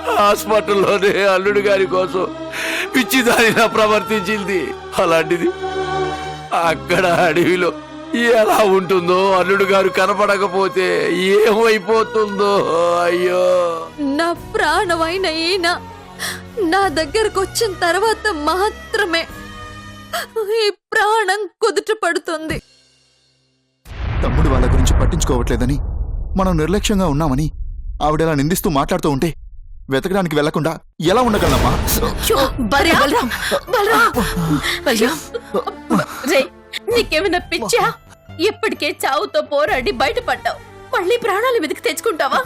హాస్పిటల్లోనే అల్లుడు గారి కోసం పిచ్చిదారిలా ప్రవర్తించింది. అలాంటిది అక్కడ అడవిలో ఎలా ఉంటుందో, అల్లుడు గారు కనపడకపోతే ఏమైపోతుందో. అయ్యో, నా ప్రాణమైన ఈయన నా దగ్గరకు వచ్చిన తర్వాత మాత్రమే ఈ ప్రాణం కుదుట పడుతుంది. తమ్ముడు వాళ్ళ గురించి పట్టించుకోవట్లేదని, మనం నిర్లక్ష్యంగా ఉన్నామని ఆవిడలా నిందిస్తూ మాట్లాడుతూ ఉంటే వెతకడానికి వెళ్లకుండా ఎలా ఉండగలమ్మా? నీకేమైనా పిచ్చా? ఇప్పటికే చావుతో పోరాడి బయటపడ్డావు, మళ్ళీ ప్రాణాలు వెతికి తెచ్చుకుంటావా?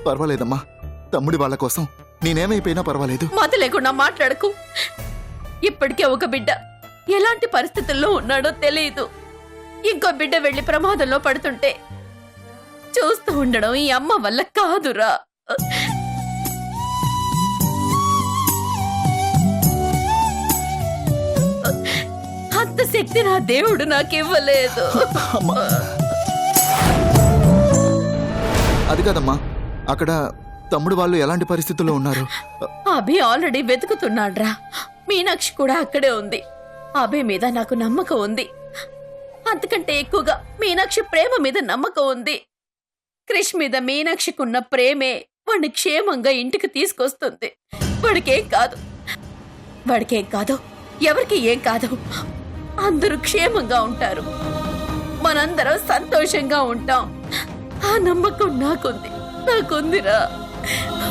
పర్వాలేదమ్మా, తమ్ముడి వాళ్ళ కోసం నేనేమైపోయినా పర్వాలేదు. మాత లేకుండా మాట్లాడకు. ఇప్పటికే ఒక బిడ్డ ఎలాంటి పరిస్థితుల్లో ఉన్నాడో తెలియదు. ఇంకో బిడ్డ వెళ్లి ప్రమాదంలో పడుతుంటే చూస్తూ ఉండడం ఈ అమ్మ వల్ల కాదురా. అంత శక్తి నా దేవుడు నాకివ్వలేదు. అది కాదమ్మా, అక్కడ తమ్ముడు వాళ్ళు ఎలాంటి పరిస్థితుల్లో ఉన్నారు? అభి ఆల్రెడీ వెతుకుతున్నాడ్రా. మీనాక్షి కూడా అక్కడే ఉంది. అభి మీద నాకు నమ్మకం ఉంది. అంతకంటే ఎక్కువగా మీనాక్షి ప్రేమ మీద నమ్మకం ఉంది. క్రిష్ మీద మీనాక్షికున్న ప్రేమే వాడిని క్షేమంగా ఇంటికి తీసుకొస్తుంది. వాడికేం కాదు, ఎవరికి ఏం కాదు. అందరూ క్షేమంగా ఉంటారు, మనందరం సంతోషంగా ఉంటాం. ఆ నమ్మకం నాకుందిరా,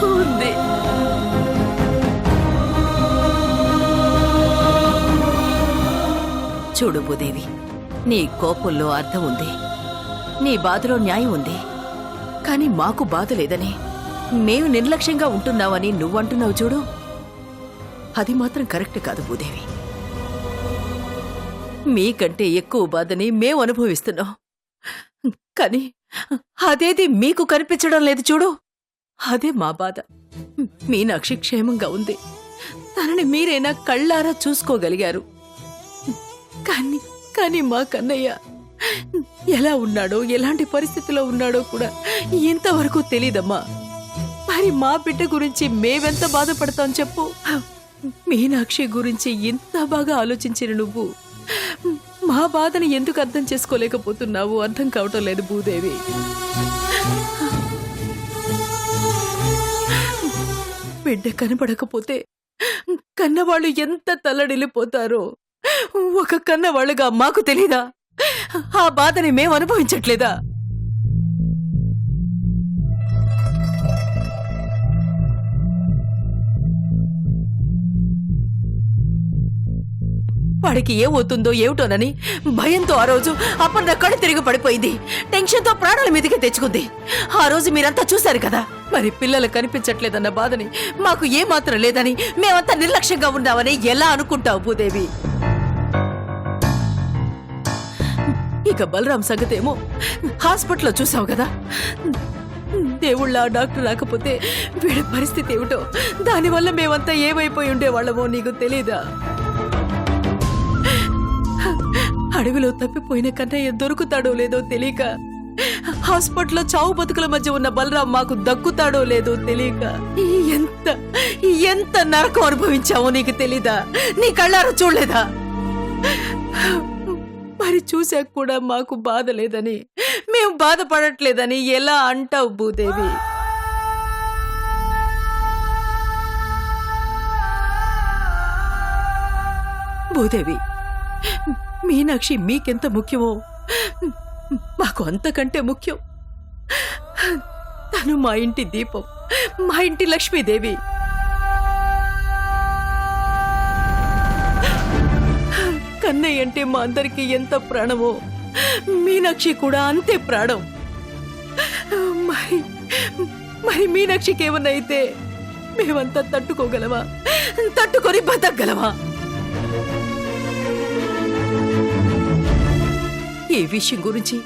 ఉంది. చూడు భూదేవి, నీ కోపంలో అర్థం ఉంది, నీ బాధలో న్యాయం ఉంది. కాని మాకు బాధ లేదని, మేము నిర్లక్ష్యంగా ఉంటున్నావని నువ్వంటున్నావు చూడు, అది మాత్రం కరెక్ట్ కాదు భూదేవి. మీకంటే ఎక్కువ బాధని మేము అనుభవిస్తున్నాం, కానీ అదేది మీకు కనిపించడం లేదు చూడు, అదే మా బాధ. మీనాక్షి క్షేమంగా ఉంది, తనని మీరైనా కళ్ళారా చూసుకోగలిగారు. కానీ మా కన్నయ్య ఎలా ఉన్నాడో, ఎలాంటి పరిస్థితిలో ఉన్నాడో కూడా ఇంతవరకు తెలీదమ్మా. మరి మా బిడ్డ గురించి మేవెంత బాధపడతాం చెప్పు. మీనాక్షి గురించి ఇంత బాగా ఆలోచించిన నువ్వు మా బాధని ఎందుకు అర్థం చేసుకోలేకపోతున్నావు? అర్థం కావటం లేదు భూదేవి. బిడ్డ కనపడకపోతే కన్నవాళ్ళు ఎంత తల్లడిల్లిపోతారో ఒక కన్నవాళ్ళుగా మాకు తెలీదా? ఆ బాధని మేము అనుభవించట్లేదా? వాడికి ఏమవుతుందో ఏమిటోనని భయంతో ఆ రోజు అప్పన్న కళ్ళు తిరిగి పడిపోయింది. టెన్షన్తో ప్రాణాల మీదకి తెచ్చుకుంది. ఆ రోజు మీరంతా చూశారు కదా. మరి పిల్లలు కనిపించట్లేదన్న బాధని మాకు ఏమాత్రం లేదని, మేమంతా నిర్లక్ష్యంగా ఉన్నామని ఎలా అనుకుంటావు భూదేవి? ఇక బలరాం సంగతేమో హాస్పిటల్లో చూసావు కదా. దేవుళ్ళ డాక్టర్ రాకపోతే వీడి పరిస్థితి ఏమిటో, దానివల్ల మేమంతా ఏమైపోయి ఉండేవాళ్ళమో నీకు తెలీదా? అడవిలో తప్పిపోయిన కన్నయ్య దొరుకుతాడో లేదో తెలియక, హాస్పిటల్లో చావు బతుకుల మధ్య ఉన్న బలరాం మాకు దక్కుతాడో లేదో తెలియక ఎంత నరకం అనుభవించావో నీకు తెలీదా? నీ కళ్ళారా చూడలేదా? మరి చూశాక కూడా మాకు బాధ లేదని, మేము బాధపడట్లేదని ఎలా అంటావు భూదేవి? భూదేవి, మీనాక్షి మీకెంత ముఖ్యమో మాకు అంతకంటే ముఖ్యం. తను మా ఇంటి దీపం, మా ఇంటి లక్ష్మీదేవి. కన్నయ్య అంటే మా అందరికీ ఎంత ప్రాణమో మీనాక్షి కూడా అంతే ప్రాణం. మరి మీనాక్షికి ఏమన్నా అయితే మేమంతా తట్టుకోగలమా? తట్టుకొని బతకగలమా? ఈ విషయం గురించి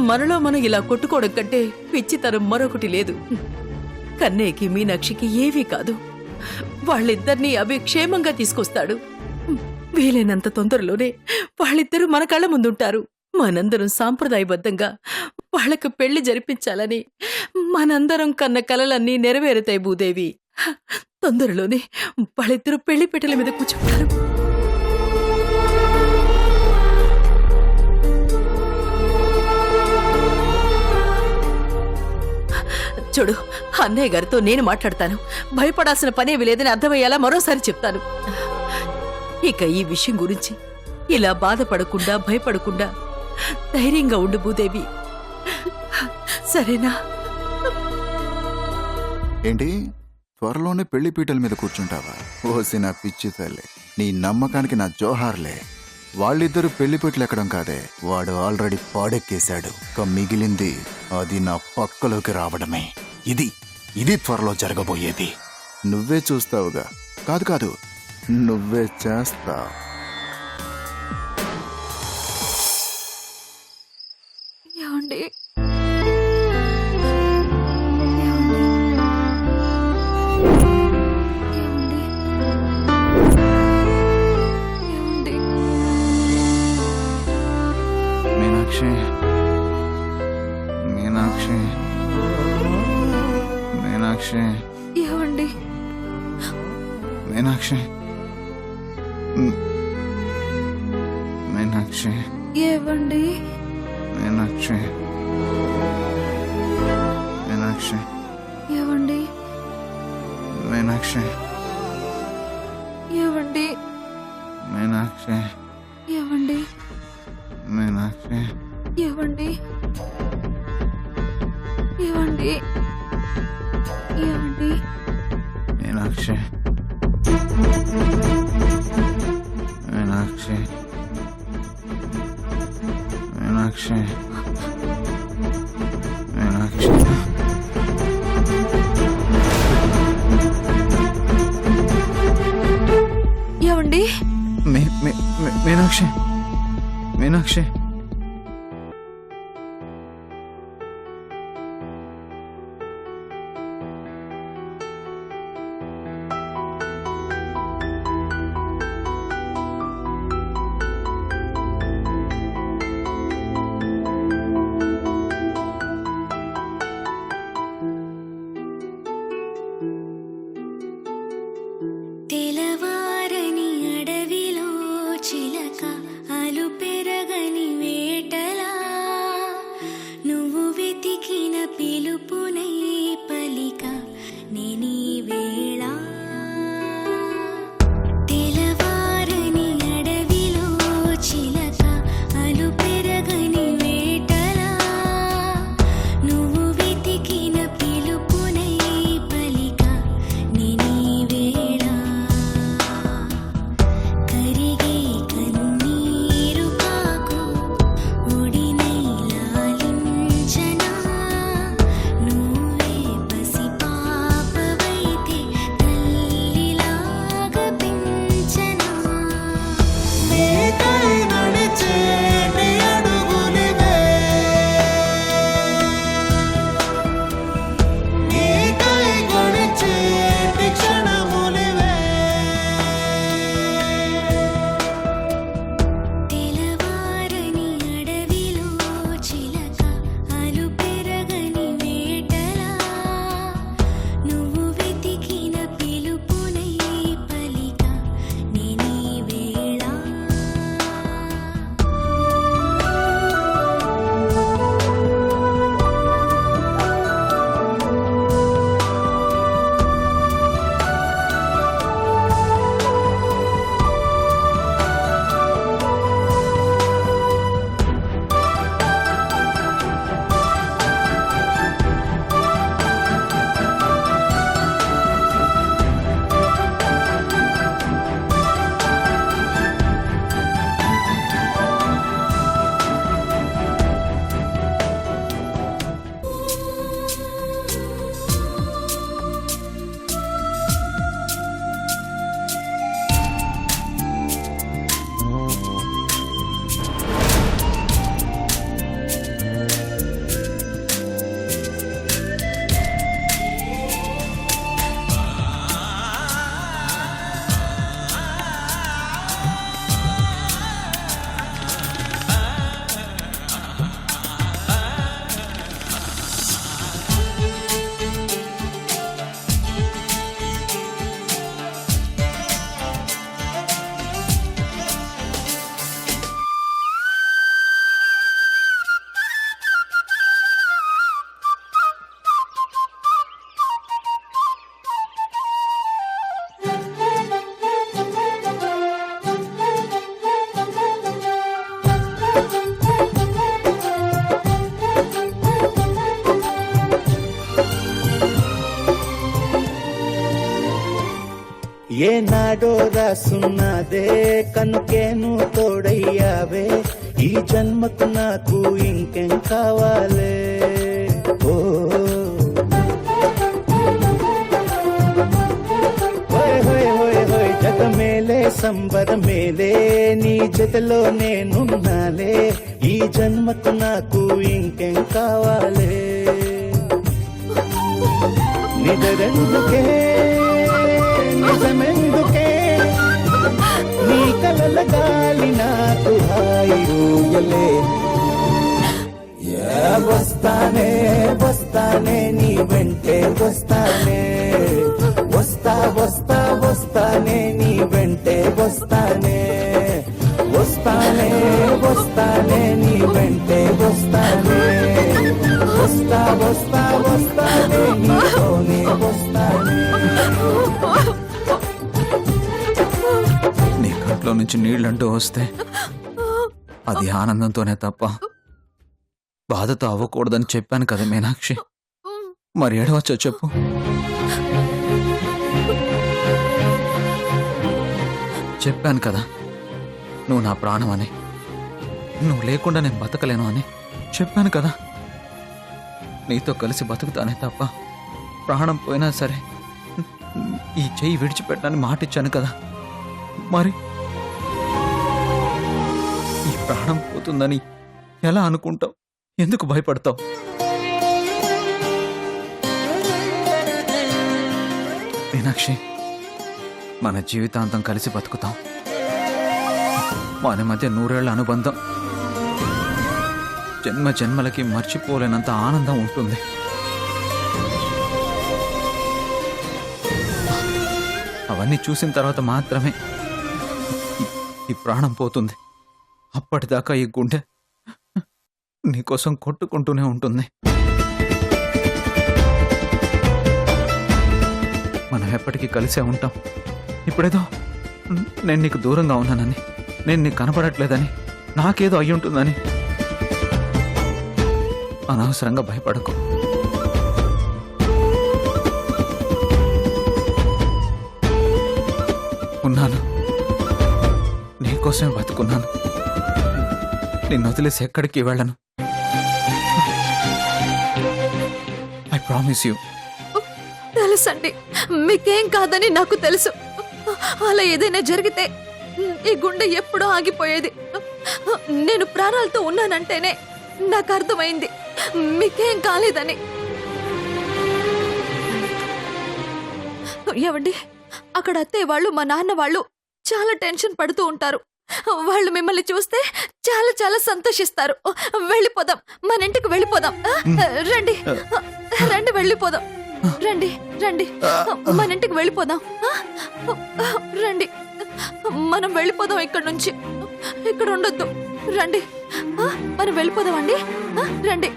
మనలో మనం ఇలా కొట్టుకోవడం కంటే పిచ్చితనం మరొకటి లేదు. కన్నయ్యకి మీనాక్షికి ఏవీ కాదు. వాళ్ళిద్దరినీ అవి క్షేమంగా తీసుకొస్తాడు. వీలైనంత తొందరలోనే వాళ్ళిద్దరూ మన కళ్ళ ముందుంటారు. మనందరం సాంప్రదాయబద్ధంగా వాళ్లకు పెళ్లి జరిపించాలని మనందరం కన్న కలలన్నీ నెరవేరుతాయి భూదేవి. తొందరలోనే వాళ్ళిద్దరూ పెళ్లి పెట్టెల మీద కూర్చుంటారు. చూడు, అన్నయ్య గారితో నేను మాట్లాడతాను. భయపడాల్సిన పనేవి లేదని అర్థమయ్యేలా మరోసారి చెప్తాను. ఇక ఈ విషయం గురించి ఇలా బాధపడకుండా భయపడకుండా ధైర్యంగా ఉండు భూదేవి, సరేనా? ఏంటి, త్వరలోనే పెళ్లి పీటల మీద కూర్చుంటావా? ఓసి నా పిచ్చి తల్లి, నీ నమ్మకానికి నా జోహార్లే. వాళ్ళిద్దరూ పెళ్లి పీటలు ఎక్కడం కాదే, వాడు ఆల్రెడీ పాడెక్కేశాడు. ఇక మిగిలింది అది నా పక్కలోకి రావడమే. ఇది త్వరలో జరగబోయేది. నువ్వే చూస్తావుగా. కాదు, నువ్వే చేస్తావు. ఏమండి? మీనాక్షి, మీనాక్షి, మీనాక్షి, ఏమండి? మీనాక్షి, మీనాక్షి, ఏవండి? మీనాక్షి, మీనాక్షి, ఏవండి? మీనాక్షి, ఏవండి? మీనాక్షి, ఏవండి? మీనాక్షి, ఏవండి? ఏవండి? ఏవండి? మీనాక్షి, మీనాక్షి, మీనాక్షి, మీనాక్షి. ఏవండి? మీనాక్షి, మీనాక్షి, తెలవారని అడవిలో చిలక అలు పెరగని ఏనాడో రాసున్నదే కనుకేను తోడయ్యావే ఈ జన్మకు నాకు ఇంకేం కావాలే ఓ హోయ్ హోయ్ హోయ్ హోయ్ జగ మేలే సంబర మేలే నీ జతలో నేనున్నాలే ఈ జన్మకు నాకు ఇంకేం కావాలే నిజరెందుకే నిజమెందుకే నీ కలల గాలి నాకు హాయి ఊయలే వస్తానే వస్తానే నీ వెంటే వస్తానే వస్తా వస్తా వస్తానే నీ వెంటే వస్తానే వస్తానే వస్తానే నీ వెంటే వస్తానే వస్తా వస్తా వస్తానే నీతోనే వస్తానే నీ కంట్లో నుంచి నీళ్ళంటూ వస్తే అది ఆనందంతోనే తప్ప బాధతో అవ్వకూడదని చెప్పాను కదా మీనాక్షి. మరి ఏడవచ్చో చెప్పు. చెప్పాను కదా నువ్వు నా ప్రాణం అని, నువ్వు లేకుండా నేను బతకలేను అని చెప్పాను కదా. నీతో కలిసి బతుకుతానే తప్ప ప్రాణం పోయినా సరే ఈ చెయ్యి విడిచిపెట్టడానికి మాటిచ్చాను కదా. మరి ఈ ప్రాణం పోతుందని ఎలా అనుకుంటావు? ఎందుకు భయపడతావు? మీనాక్షి, మన జీవితాంతం కలిసి బతుకుతాం. మన మధ్య 100 ఏళ్ల అనుబంధం, జన్మ జన్మలకి మర్చిపోలేనంత ఆనందం ఉంటుంది. అవన్నీ చూసిన తర్వాత మాత్రమే ఈ ప్రాణం పోతుంది. అప్పటిదాకా ఈ గుండె నీకోసం కొట్టుకుంటూనే ఉంటుంది. మనం ఎప్పటికీ కలిసే ఉంటాం. ఇప్పుడేదో నేను నీకు దూరంగా ఉన్నానని, నేను నీకు కనపడట్లేదని, నాకేదో అయ్యుంటుందని అనవసరంగా భయపడకు. ఉన్నాను, నీకోసమే బతుకున్నాను. నిన్ను వదిలేసి ఎక్కడికి వెళ్ళను. I promise you. తెలుసండి, మీకేం కాదని నాకు తెలుసు. అలా ఏదైనా జరిగితే ఈ గుండె ఎప్పుడో ఆగిపోయేది. నేను ప్రాణాలతో ఉన్నానంటేనే నాకు అర్థమైంది మీకేం కాలేదని. ఏవండి, అక్కడ అత్తయ్య వాళ్ళు, మా నాన్న వాళ్ళు చాలా టెన్షన్ పడుతూ ఉంటారు. వాళ్ళు మిమ్మల్ని చూస్తే చాలా చాలా సంతోషిస్తారు. వెళ్ళిపోదాం, మన ఇంటికి వెళ్ళిపోదాం. రండి రండి, వెళ్ళిపోదాం. రండి రండి, మన ఇంటికి వెళ్ళిపోదాం. రండి, మనం వెళ్ళిపోదాం ఇక్కడి నుంచి. ఇక్కడ ఉండొద్దు. రండి, మనం వెళ్ళిపోదాం అండి. రండి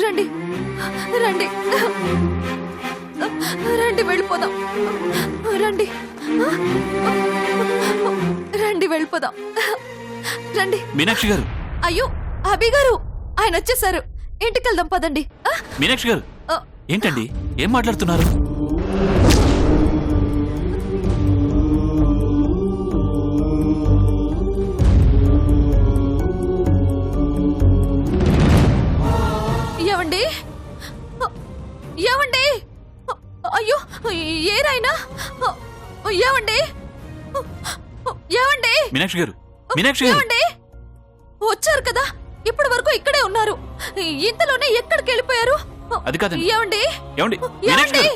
రండి రండి రండి, వెళ్ళిపోదాం. రండి రండి, వెళ్ళిపోదాం. రండి. మీనాక్షి గారు. అయ్యో, అభి గారు, ఆయన వచ్చేసారు. ఇంటికి వెళ్దాం పదండి. మీనాక్షి గారు, ఏంటండి ఏం మాట్లాడుతున్నారు? ఏవండి, ఏవండి, అయ్యో ఏరాయనా, ఏవండి, ఏవండి, మీనాక్షి గారు, మీనాక్షి గారు, ఏవండి, వచ్చారు కదా, ఇప్పటి వరకు ఇక్కడే ఉన్నారు. ఇంతలోనే ఎక్కడికి వెళ్ళిపోయారు? అది కాదండి. ఏవండి, ఏమండి, మీనాక్షి గారు,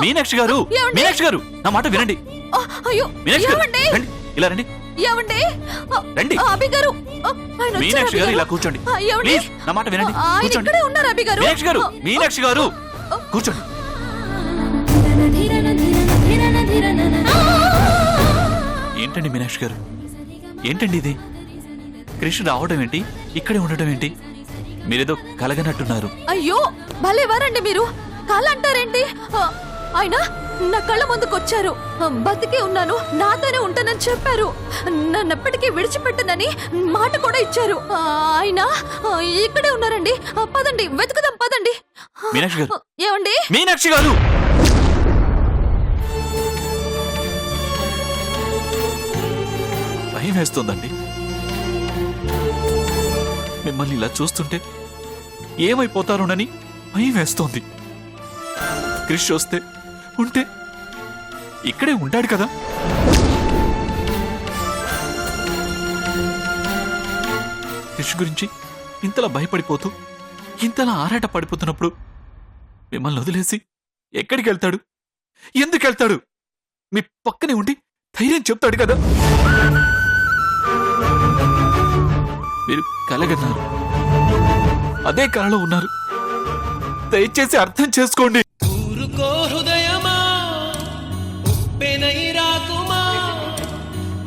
మీనాక్షి గారు, మీనాక్షి గారు, నా మాట వినండి. అయ్యో, మీనాక్షి గారు, ఏవండి, రండి, ఇలా రండి. ఏవండి, రండి. అభి గారు, ఆయన వచ్చారు. మీనాక్షి అభి గారు, గారు. ఇలా కూర్చోండి. ఏవండి, ప్లీజ్, నా మాట వినండి. ఆయన కూర్చోండి. ఇక్కడే ఉన్నారు. అభి గారు, మీనాక్షి గారు, మీనాక్షి గారు, కూర్చోండి. ఏంటండి మీనాక్షి గారు, ఏంటండి ఇది? కృష్ణ రావడం ఏంటి, ఇక్కడే ఉండటం ఏంటి? మీరేదో కలగనట్టున్నారు. అయ్యో, భలేవారండి మీరు. కళ అంటారేంటి? ఆయన నా కళ్ళ ముందుకు వచ్చారు. బతికే ఉన్నాను, నాతోనే ఉంటానని చెప్పారు. నన్నెప్పటికీ విడిచిపెట్టనని మాట కూడా ఇచ్చారు. ఆయన ఇక్కడే ఉన్నారండి. పదండి, వెతుకుదాం, పదండి. మీనాక్షి గారు, ఏమండి, మీనాక్షి గారు, వేస్తోందండి. మిమ్మల్ని ఇలా చూస్తుంటే ఏమైపోతారోనని భయం వేస్తోంది. క్రిష్ వస్తే ఉంటే ఇక్కడే ఉంటాడు కదా. క్రిష్ గురించి ఇంతలా భయపడిపోతూ ఇంతలా ఆరాట పడిపోతున్నప్పుడు మిమ్మల్ని వదిలేసి ఎక్కడికి వెళ్తాడు? ఎందుకు వెళ్తాడు? మీ పక్కనే ఉండి ధైర్యం చెప్తాడు కదా. మీరు కలగన్నారు, అదే కలలో ఉన్నారు. దయచేసి అర్థం చేసుకోండి. ఊరుకో హృదయమా, ఉప్పెనై రాకుమా,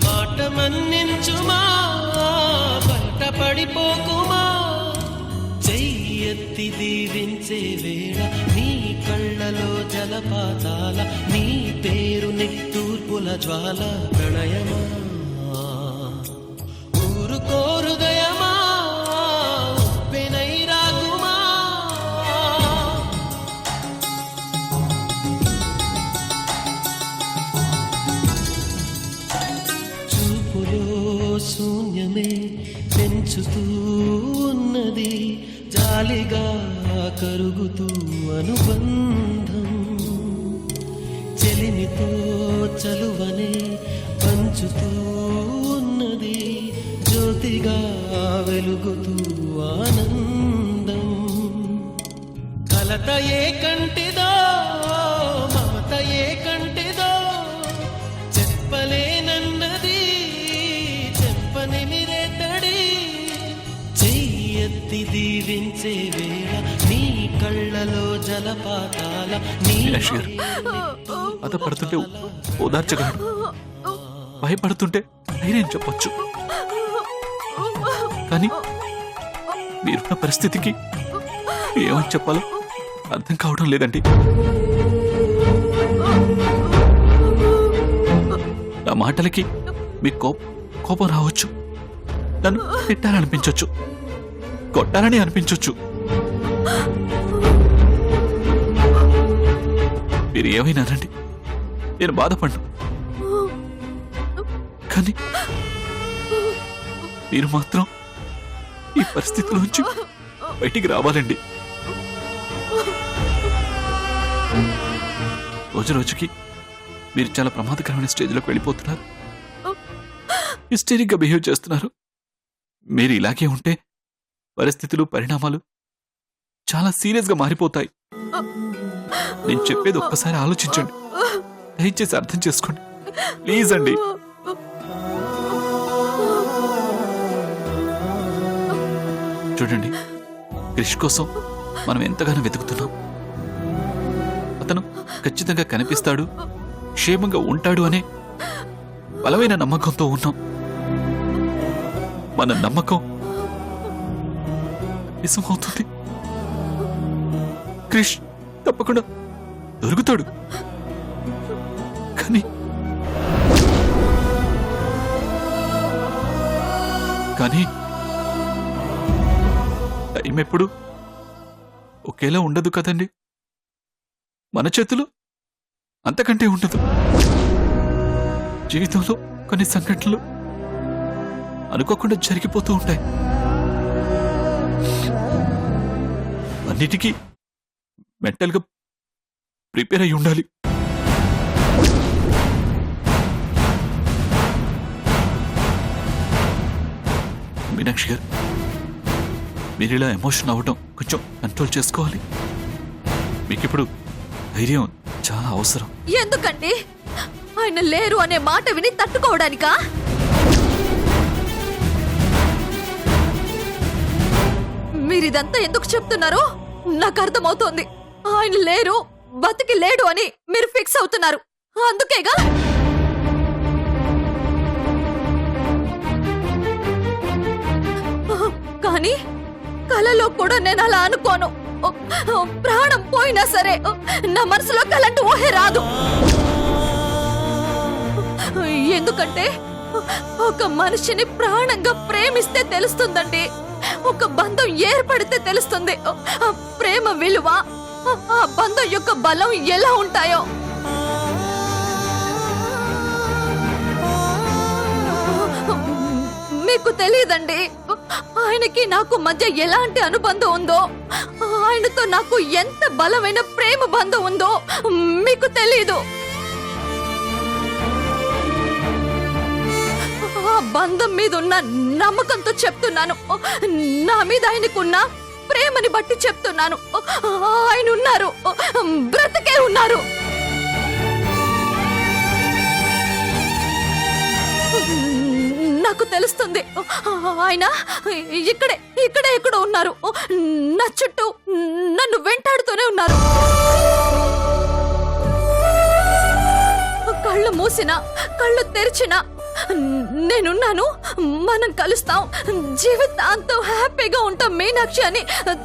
మాట మన్నించుమా, బయట పడిపోకుమా. చెయ్యెత్తి దీవించే వేళ నీ కళ్ళలో జలపాతాల, నీ పేరు నిట్టూర్పుల జ్వాల ప్రణయమా. ఊరుకో హృదయమా, ఉప్పెనై రాకుమా. చూపులో శూన్యమే పెంచుతూ ఉన్నది, జాలిగా కరుగుతూ అనుబంధం. చెలిమితో చలువనే పంచుతూ ఉన్నది, జ్యోతిగా వెలుగుతూ ఆనందం. కలత ఏ కంటిదో, మమత ఏ కంటిదో, చెప్పలేనన్నది చెప్పని మిరేతడి. చెయ్యెత్తి దీవించే వేళ నీ కళ్ళలో జలపాతాల, నీ మీనాక్షి గారు, బాధపడుతుంటే ఓదార్చగలడు, భయపడుతుంటే ధైర్యం చెప్పొచ్చు. కానీ మీరున్న పరిస్థితికి ఏమని చెప్పాలో అర్థం కావడం లేదండి. నా మాటలకి మీ కోపం రావచ్చు, నన్ను తిట్టాలనిపించొచ్చు, కొట్టాలని అనిపించొచ్చు. మీరు ఏమైనా అనండి, నేను బాధపడ్ను. కానీ మీరు మాత్రం ఈ పరిస్థితిలోంచి బయటికి రావాలండి. రోజు రోజుకి మీరు చాలా ప్రమాదకరమైన స్టేజ్లోకి వెళ్ళిపోతున్నారు. హిస్టరిక్గా బిహేవ్ చేస్తున్నారు. మీరు ఇలాగే ఉంటే పరిస్థితులు, పరిణామాలు చాలా సీరియస్గా మారిపోతాయి. నేను చెప్పేది ఒక్కసారి ఆలోచించండి, దయచేసి అర్థం చేసుకోండి ప్లీజ్ అండి. చూడండి, క్రిష్ కోసం మనం ఎంతగానో వెతుకుతున్నాం. అతను ఖచ్చితంగా కనిపిస్తాడు, క్షేమంగా ఉంటాడు అనే బలమైన నమ్మకంతో ఉన్నాం. మన నమ్మకం నిజమవుతుంది. క్రిష్ తప్పకుండా దొరుకుతాడు. కానీ టైం ఎప్పుడు ఒకేలా ఉండదు కదండి. మన చేతిలో అంతకంటే ఉండదు. జీవితంలో కొన్ని సంఘటనలు అనుకోకుండా జరిగిపోతూ ఉంటాయి. అన్నిటికీ మెంటల్గా ప్రిపేర్ అయి ఉండాలి. మీనాక్షి గారు, మీరు ఇలా ఎమోషన్ అవ్వటం కొంచెం కంట్రోల్ చేసుకోవాలి. మీకిప్పుడు ధైర్యం చాలా అవసరం. ఎందుకండి? ఆయన లేరు అనే మాట విని తట్టుకోవడానికా? మీరిదంతా ఎందుకు చెప్తున్నారో నాకు అర్థమవుతోంది. ఆయన లేరు, బతికి లేడు అని మీరు ఫిక్స్ అవుతున్నారు. అందుకేగా కానీ కలలో కూడా నేను అలా అనుకోను. ప్రాణం పోయినా సరే నా మనసులో కలంటూ ఊహే రాదు. ఎందుకంటే ఒక మనిషిని ప్రాణంగా ప్రేమిస్తే తెలుస్తుందండి. ఒక బంధం ఏర్పడితే తెలుస్తుంది ఆ ప్రేమ విలువ, ఆ బంధం యొక్క బలం ఎలా ఉంటాయో. మీకు తెలియదండి. ఆయనకి నాకు మధ్య ఎలాంటి అనుబంధం ఉందో, ఆయనతో నాకు ఎంత బలమైన ప్రేమ బంధం ఉందో మీకు తెలీదు. ఆ బంధం మీద ఉన్న నమ్మకంతో చెప్తున్నాను. నా మీద ఆయనకున్న ప్రేమని బట్టి చెప్తున్నాను. ఆయన ఉన్నారు, బ్రతికే ఉన్నారు. నాకు తెలుస్తుంది ఆయన ఇక్కడే ఎక్కడో ఉన్నారు. నా చుట్టూ నన్ను వెంటాడుతూనే ఉన్నారు. కళ్ళు మూసినా కళ్ళు తెరిచినా నేనున్నాను, మనం కలుస్తాం, జీవితాంతం హ్యాపీగా ఉంటాం మీనాక్షి అని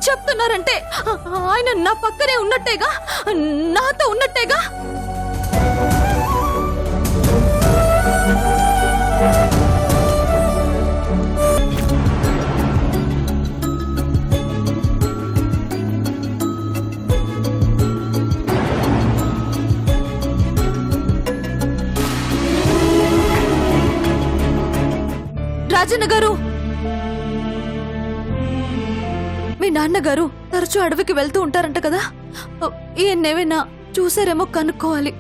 చెప్తున్నారంటే ఆయన నా పక్కనే ఉన్నట్టేగా, నాతో ఉన్నట్టేగా. రాజన్న గారు, మీ నాన్నగారు తరచూ అడవికి వెళ్తూ ఉంటారంట కదా, ఈయన్నేమైనా చూసారేమో కనుక్కోవాలి.